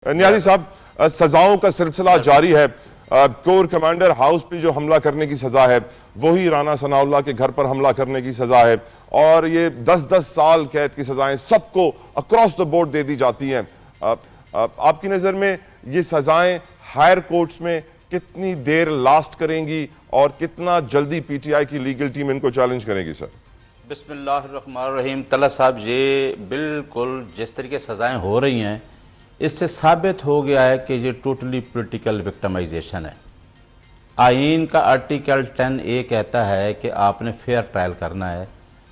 नियाज़ी साहब, सजाओं का सिलसिला जारी है। कोर कमांडर हाउस पे जो हमला करने की सजा है वही राना सनाउल्लाह के घर पर हमला करने की सजा है, और ये 10-10 साल कैद की सजाएं सबको अक्रॉस द बोर्ड दे दी जाती हैं। आपकी नज़र में ये सजाएं हायर कोर्ट्स में कितनी देर लास्ट करेंगी और कितना जल्दी पीटीआई की लीगल टीम इनको चैलेंज करेगी? सर बिस्मिल्लाहिर्रहमानिर्रहीम। तला साहब, ये बिल्कुल जिस तरीके सजाएं हो रही हैं इससे साबित हो गया है कि ये टोटली पॉलिटिकल विक्टिमाइजेशन है। आइन का आर्टिकल 10A कहता है कि आपने फेयर ट्रायल करना है।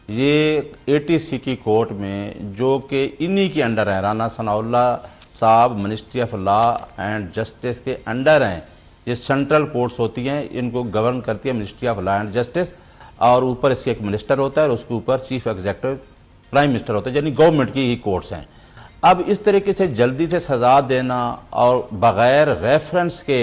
ये ATC की कोर्ट में जो कि इन्हीं के अंडर है, राना सनाउल्लाह साहब ministry of law and justice के अंडर हैं। ये सेंट्रल कोर्ट्स होती हैं, इनको गवर्न करती है ministry of law and justice, और ऊपर इसके एक मिनिस्टर होता है और उसके ऊपर चीफ एग्जीक्यूटिव प्राइम मिनिस्टर होता है, यानी गवर्नमेंट की ही कोर्ट्स हैं। अब इस तरीके से जल्दी से सज़ा देना और बग़ैर रेफरेंस के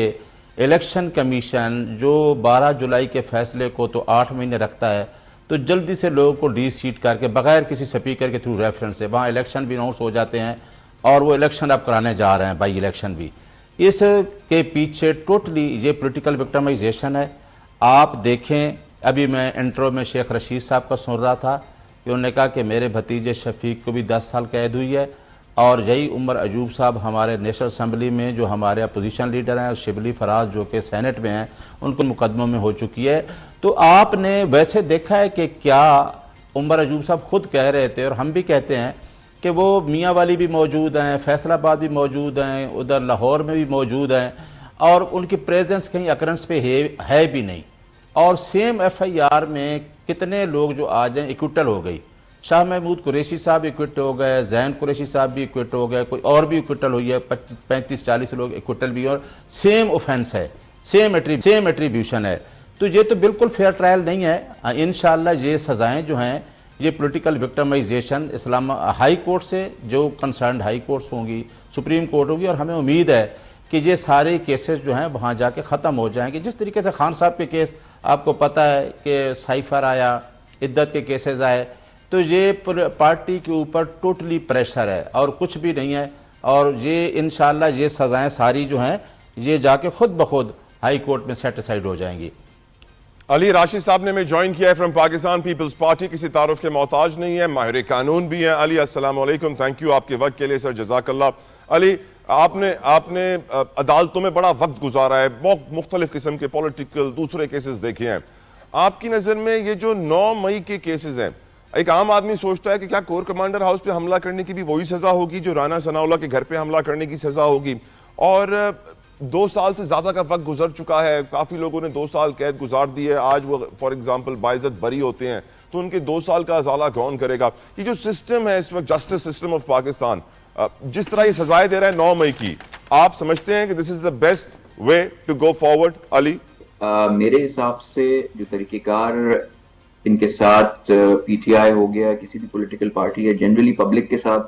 इलेक्शन कमीशन जो 12 जुलाई के फैसले को तो 8 महीने रखता है, तो जल्दी से लोगों को डी-सीट करके बग़ैर किसी स्पीकर के थ्रू रेफरेंस से वहाँ इलेक्शन भी अनाउंस हो जाते हैं और वो इलेक्शन अब कराने जा रहे हैं, बाई इलेक्शन भी। इसके पीछे टोटली ये पॉलिटिकल विक्टिमाइजेशन है। आप देखें, अभी मैं इंट्रो में शेख रशीद साहब का सुन रहा था कि उन्होंने कहा कि मेरे भतीजे शफीक को भी 10 साल कैद हुई है, और यही उमर अजूब साहब हमारे नेशनल असम्बली में जो हमारे अपोजिशन लीडर हैं, और शिबली फराज जो कि सेनेट में हैं, उनको मुकदमों में हो चुकी है। तो आपने वैसे देखा है कि क्या उमर अजूब साहब खुद कह रहे थे और हम भी कहते हैं कि वो मियाँ वाली भी मौजूद हैं, फैसलाबाद भी मौजूद हैं, उधर लाहौर में भी मौजूद हैं, और उनकी प्रेजेंस कहीं अकरेंस पे है भी नहीं। और सेम FIR में कितने लोग जो आज हैं इक्विटल हो गई। शाह महमूद कुरैशी साहब इक्विट हो गए, जैन कुरैशी साहब भी इक्विट हो गए, कोई और भी इक्विटल हुई है, 35-40 लोग इक्विटल भी, और सेम ऑफेंस है, सेम एट्रीब्यूशन है। तो ये तो बिल्कुल फेयर ट्रायल नहीं है। इंशाअल्लाह ये सज़ाएं जो हैं ये पॉलिटिकल विक्टिमाइजेशन इस्लाम हाई कोर्ट से जो कंसर्न हाई कोर्ट्स होंगी, सुप्रीम कोर्ट होगी, और हमें उम्मीद है कि ये सारे केसेस जो हैं वहाँ जाके ख़त्म हो जाएंगे। जिस तरीके से खान साहब के केस आपको पता है कि साइफर आया, इद्दत के केसेस आए, तो ये पार्टी के ऊपर टोटली प्रेशर है और कुछ भी नहीं है। और ये इंशाअल्लाह ये सज़ाएं सारी जो हैं ये जाके खुद ब खुद हाई कोर्ट में सेटिसाइड हो जाएंगी। अली राशिद साहब ने मैं ज्वाइन किया है फ्रॉम पाकिस्तान पीपल्स पार्टी, किसी तारुफ के मोहताज नहीं है, माहिर कानून भी हैं। अली अस्सलाम वालेकुम, थैंक यू आपके वक्त के लिए सर, जज़ाकल्लाह। अली, आपने अदालतों में बड़ा वक्त गुजारा है, बहुत मुख्तलिफ किस्म के पॉलिटिकल दूसरे केसेस देखे हैं। आपकी नज़र में ये जो 9 मई के केसेस हैं, एक आम आदमी सोचता है कि क्या कोर कमांडर हाउस पे हमला करने की भी वही सजा होगी जो राना सनाउल्लाह के घर पे हमला करने की सजा होगी? और 2 साल से ज्यादा का वक्त गुजर चुका है, काफी लोगों ने 2 साल कैद गुजार दी है, आज वो फॉर एग्जांपल बाइज्जत बरी होते हैं, तो उनके 2 साल का अजाला कौन करेगा? ये जो सिस्टम है इस वक्त, जस्टिस सिस्टम ऑफ पाकिस्तान, जिस तरह ये सजाएं दे रहा है 9 मई की, आप समझते हैं कि this is the best way to go forward? Ali, मेरे हिसाब से जो तरीकेकार इनके साथ PTI हो गया, किसी भी पॉलिटिकल पार्टी या जनरली पब्लिक के साथ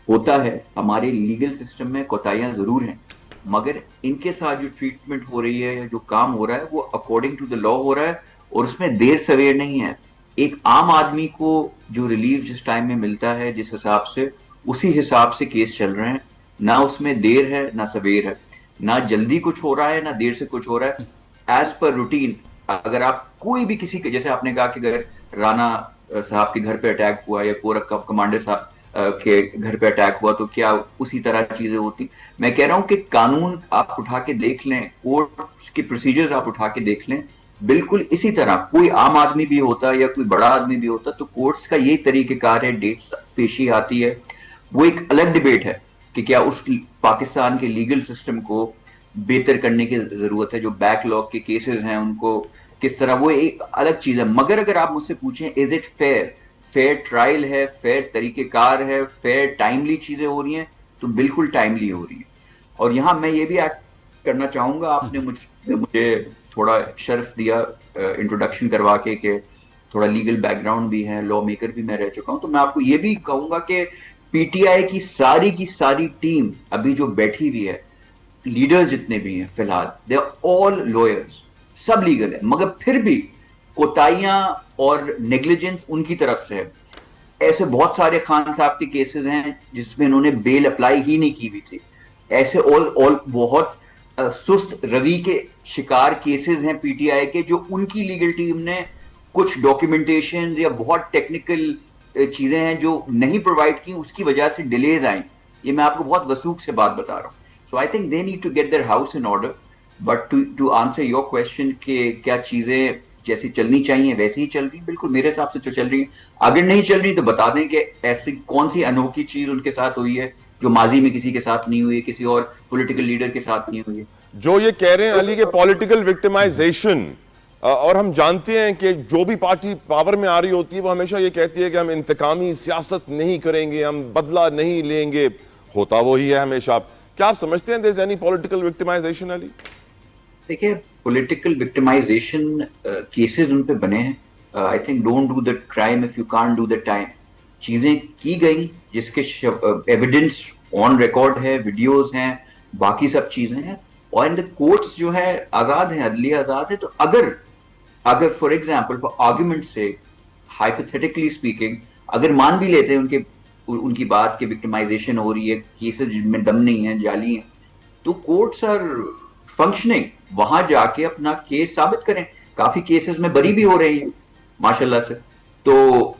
होता है, हमारे लीगल सिस्टम में कोताहियां जरूर हैं, मगर इनके साथ जो ट्रीटमेंट हो रही है या जो काम हो रहा है वो अकॉर्डिंग टू द लॉ हो रहा है, और उसमें देर सवेर नहीं है। एक आम आदमी को जो रिलीफ जिस टाइम में मिलता है, जिस हिसाब से, उसी हिसाब से केस चल रहे हैं। ना उसमें देर है ना सवेर है, ना जल्दी कुछ हो रहा है ना देर से कुछ हो रहा है। एज पर रूटीन, अगर आप कोई भी किसी के, जैसे आपने कहा कि अगर राना साहब के घर पे अटैक हुआ या कोर कमांडर साहब के घर पे अटैक हुआ तो क्या उसी तरह चीजें होती? मैं कह रहा हूं कि कानून आप उठा के देख लें, कोर्ट के प्रोसीजर्स आप उठा के देख लें, बिल्कुल इसी तरह कोई आम आदमी भी होता या कोई बड़ा आदमी भी होता, तो कोर्ट्स का यही तरीकेकार है, डेट्स पेशी आती है। वो एक अलग डिबेट है कि क्या उस पाकिस्तान के लीगल सिस्टम को बेहतर करने की जरूरत है, जो बैकलॉग के केसेस हैं उनको किस तरह, वो एक अलग चीज है। मगर अगर आप मुझसे पूछें is it fair, fair trial है, फेयर तरीकेकार है, फेयर टाइमली चीजें हो रही हैं, तो बिल्कुल टाइमली हो रही है। और यहाँ मैं ये भी ऐड करना चाहूंगा, आपने मुझे थोड़ा शर्फ दिया इंट्रोडक्शन करवा के कि थोड़ा लीगल बैकग्राउंड भी है, लॉ मेकर भी मैं रह चुका हूं, तो मैं आपको ये भी कहूंगा कि PTI की सारी टीम अभी जो बैठी हुई है, लीडर्स जितने भी हैं फिलहाल, दे आर ऑल लॉयर्स, सब लीगल है, मगर फिर भी कोताहियां और नेग्लिजेंस उनकी तरफ से है। ऐसे बहुत सारे खान साहब के केसेस हैं जिसमें इन्होंने बेल अप्लाई ही नहीं की हुई थी, ऐसे ऑल बहुत सुस्त रवि के शिकार केसेस हैं पीटीआई के, जो उनकी लीगल टीम ने कुछ डॉक्यूमेंटेशन या बहुत टेक्निकल चीजें हैं जो नहीं प्रोवाइड की, उसकी वजह से डिलेज आई। ये मैं आपको बहुत वसूख से बात बता रहा हूँ। So I think they need to get their house in order. But to answer your question कि क्या चीजें जैसी चलनी चाहिए वैसी ही चल रही, बिल्कुल मेरे हिसाब से तो चल रही है। अगर नहीं चल रही तो बता दें कि ऐसी कौन सी अनोखी चीज उनके साथ हुई है जो माजी में किसी के साथ नहीं हुई है, किसी और पॉलिटिकल लीडर के साथ नहीं हुई है। जो ये कह रहे हैं अली के पॉलिटिकल विक्टिमाइजेशन, और हम जानते हैं कि जो भी पार्टी पावर में आ रही होती है वो हमेशा ये कहती है कि हम इंतकामी सियासत नहीं करेंगे, हम बदला नहीं लेंगे, होता वही है हमेशा। क्या आप समझते हैं there is any political victimisation Ali? देखिए, पॉलिटिकल विक्टिमाइजेशन केसेस उन पे बने हैं। I think don't do the crime if you can't do the time. चीजें की गई जिसके एविडेंस ऑन रिकॉर्ड है, वीडियोस हैं, बाकी सब चीजें हैं, और इन द कोर्ट्स जो है आजाद है, अदलिया आजाद है। तो अगर फॉर एग्जाम्पल फॉर आर्ग्यूमेंट से, हाइपोथेटिकली स्पीकिंग, अगर मान भी लेते हैं उनकी बात की विक्टिमाइजेशन हो रही है, केसेस जिनमें दम नहीं है, जाली है, तो कोर्ट्स आर फंक्शनिंग, वहां जाके अपना केस साबित करें। काफी केसेस में बरी भी हो रहे हैं माशाल्लाह से। तो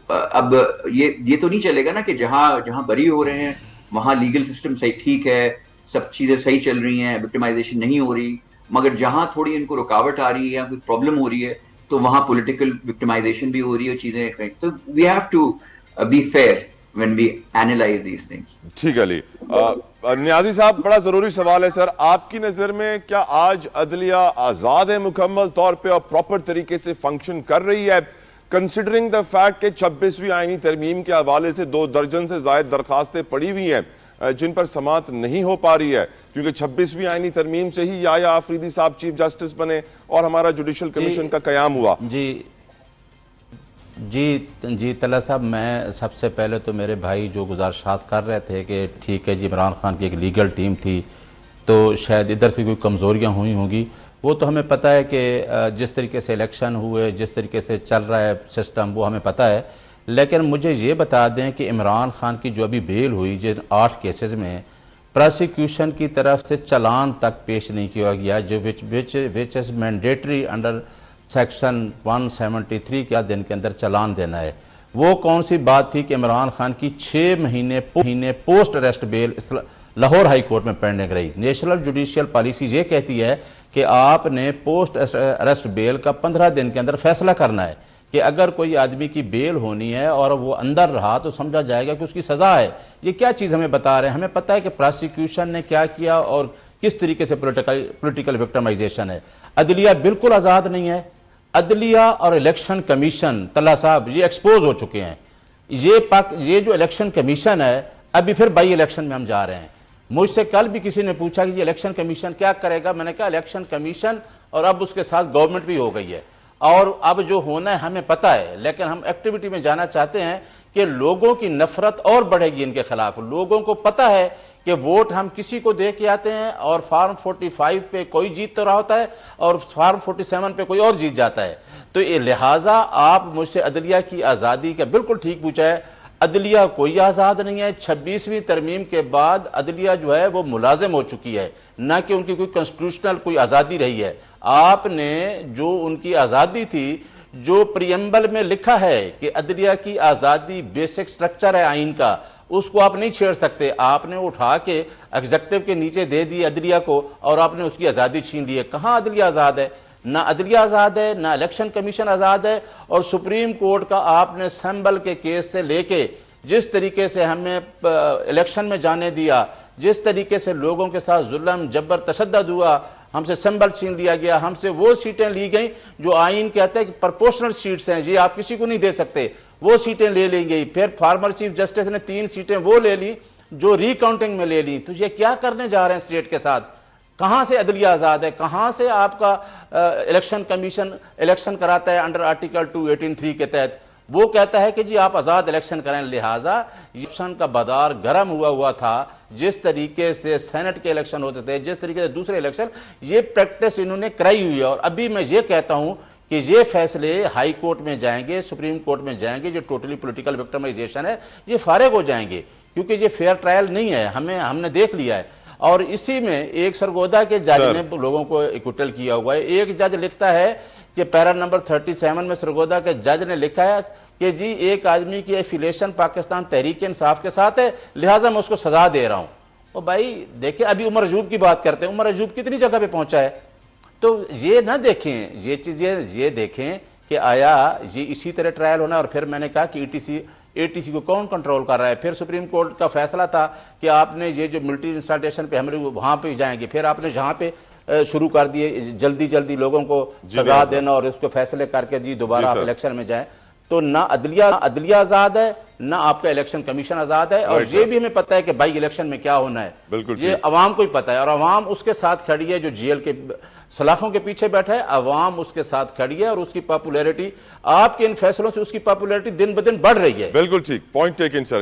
अब ये तो नहीं चलेगा ना कि जहां जहां बरी हो रहे हैं वहां लीगल सिस्टम सही ठीक है, सब चीजें सही चल रही हैं, विक्टिमाइजेशन नहीं हो रही, मगर जहां थोड़ी इनको रुकावट आ रही है या कोई प्रॉब्लम हो रही है तो वहां पॉलिटिकल विक्टिमाइजेशन भी हो रही है चीजें। तो we have to be fair when we analyse these things. ठीक है अली। नियाजी साहब, बड़ा जरूरी सवाल है सर, आपकी नजर में क्या आज अदलिया आजाद है मुकम्मल तौर पे और प्रॉपर तरीके से फंक्शन कर रही है, कंसिडरिंग द फैक्ट कि 26वीं आईनी तरमीम के हवाले से 2 दर्जन से ज्यादा दरखास्तें पड़ी हुई हैं जिन पर समाअत नहीं हो पा रही है, क्योंकि 26वीं आईनी तरमीम से ही याया आफरीदी साहब चीफ जस्टिस बने और हमारा जुडिशल कमीशन का कयाम हुआ। जी तला साहब, मैं सबसे पहले तो मेरे भाई जो गुजारिशात कर रहे थे कि ठीक है जी, इमरान खान की एक लीगल टीम थी तो शायद इधर से कोई कमज़ोरियाँ हुई होंगी, वो तो हमें पता है कि जिस तरीके से इलेक्शन हुए, जिस तरीके से चल रहा है सिस्टम, वो हमें पता है। लेकिन मुझे ये बता दें कि इमरान खान की जो अभी बेल हुई, जिन 8 केसेस में प्रोसिक्यूशन की तरफ से चालान तक पेश नहीं किया गया, जो which is mandatory under section 173 के दिन के अंदर चालान देना है। वो कौन सी बात थी कि इमरान खान की 6 महीने post arrest bell Lahore high court में पेंडिंग रही। नेशनल जुडिशियल पॉलिसी ये कहती है कि आपने पोस्ट अरेस्ट बेल का 15 दिन के अंदर फैसला करना है कि अगर कोई आदमी की बेल होनी है और वो अंदर रहा तो समझा जाएगा कि उसकी सजा है। ये क्या चीज़ हमें बता रहे हैं? हमें पता है कि प्रोसिक्यूशन ने क्या किया और किस तरीके से पॉलिटिकल विक्टिमाइजेशन है। अदलिया बिल्कुल आज़ाद नहीं है। अदलिया और इलेक्शन कमीशन, तल्ला साहब, ये एक्सपोज हो चुके हैं। ये जो इलेक्शन कमीशन है, अभी फिर बाई इलेक्शन में हम जा रहे हैं। मुझसे कल भी किसी ने पूछा कि ये इलेक्शन कमीशन क्या करेगा। मैंने कहा इलेक्शन कमीशन और अब उसके साथ गवर्नमेंट भी हो गई है और अब जो होना है हमें पता है, लेकिन हम एक्टिविटी में जाना चाहते हैं कि लोगों की नफरत और बढ़ेगी इनके खिलाफ। लोगों को पता है कि वोट हम किसी को दे के आते हैं और फॉर्म 45 पे कोई जीत तो रहा होता है और फॉर्म 47 पे कोई और जीत जाता है। तो ये लिहाजा आप मुझसे अदलिया की आज़ादी का बिल्कुल ठीक पूछा है। अदलिया कोई आज़ाद नहीं है। 26वीं तरमीम के बाद अदलिया जो है वो मुलाजिम हो चुकी है, ना कि उनकी कोई कॉन्स्टिट्यूशनल कोई आज़ादी रही है। आपने जो उनकी आज़ादी थी, जो प्रियम्बल में लिखा है कि अदलिया की आज़ादी बेसिक स्ट्रक्चर है आइन का, उसको आप नहीं छेड़ सकते। आपने उठा के एग्जेक्टिव के नीचे दे दी अदलिया को और आपने उसकी आज़ादी छीन ली है। कहाँ अदलिया आज़ाद है? ना अदलिया आज़ाद है, ना इलेक्शन कमीशन आज़ाद है। और सुप्रीम कोर्ट का आपने संभल के केस से लेके जिस तरीके से हमें इलेक्शन में जाने दिया, जिस तरीके से लोगों के साथ जुल्म जबर तशद्दुद हुआ, हमसे संभल छीन लिया गया, हमसे वो सीटें ली गई जो आइन कहता है कि प्रोपोर्शनल सीट्स हैं, ये आप किसी को नहीं दे सकते, वो सीटें ले ली गई। फिर फॉर्मर चीफ जस्टिस ने 3 सीटें वो ले ली जो रिकाउंटिंग में ले ली। तो ये क्या करने जा रहे हैं स्टेट के साथ? कहां से अदलिया आज़ाद है? कहां से आपका इलेक्शन कमीशन इलेक्शन कराता है अंडर आर्टिकल 218(3) के तहत? वो कहता है कि जी आप आज़ाद इलेक्शन करें। लिहाजा इलेक्शन का बाजार गर्म हुआ था। जिस तरीके से सेनेट के इलेक्शन होते थे, जिस तरीके से दूसरे इलेक्शन, ये प्रैक्टिस इन्होंने कराई हुई है। और अभी मैं ये कहता हूं कि ये फैसले हाई कोर्ट में जाएंगे, सुप्रीम कोर्ट में जाएंगे, जो टोटली पॉलिटिकल विक्टिमाइजेशन है, ये फारिग हो जाएंगे, क्योंकि ये फेयर ट्रायल नहीं है। हमने देख लिया है। और इसी में एक सरगोदा के जज ने लोगों को इक्विटल किया हुआ है। एक जज लिखता है कि पैरा नंबर 37 में सरगोदा के जज ने लिखा है कि जी एक आदमी की एफिलिएशन पाकिस्तान तहरीक इंसाफ के साथ है, लिहाजा मैं उसको सजा दे रहा हूं। तो भाई देखिए, अभी उमर अयूब की बात करते हैं, उमर अयूब कितनी जगह पे पहुंचा है। तो ये ना देखें, ये चीजें ये देखें कि आया ये इसी तरह ट्रायल होना। और फिर मैंने कहा कि एटीसी को कौन कंट्रोल कर रहा है। फिर सुप्रीम कोर्ट का फैसला था कि आपने ये जो मिलिट्री इंस्टॉलेशन पे हम लोग वहां पे जाएंगे, फिर आपने जहां पे शुरू कर दिए जल्दी जल्दी लोगों को सजा देना और उसको फैसले करके जी दोबारा आप इलेक्शन में जाएं। तो ना अदलिया आजाद है, ना आपका इलेक्शन कमीशन आजाद है। और ये भी हमें पता है कि भाई इलेक्शन में क्या होना है, ये अवाम को ही पता है। और अवाम उसके साथ खड़ी है, जो जेल के सलाखों के पीछे बैठा है, अवाम उसके साथ खड़ी है। और उसकी पॉपुलैरिटी, आपके इन फैसलों से उसकी पॉपुलैरिटी दिन ब दिन बढ़ रही है। बिल्कुल ठीक, पॉइंट टेकन सर।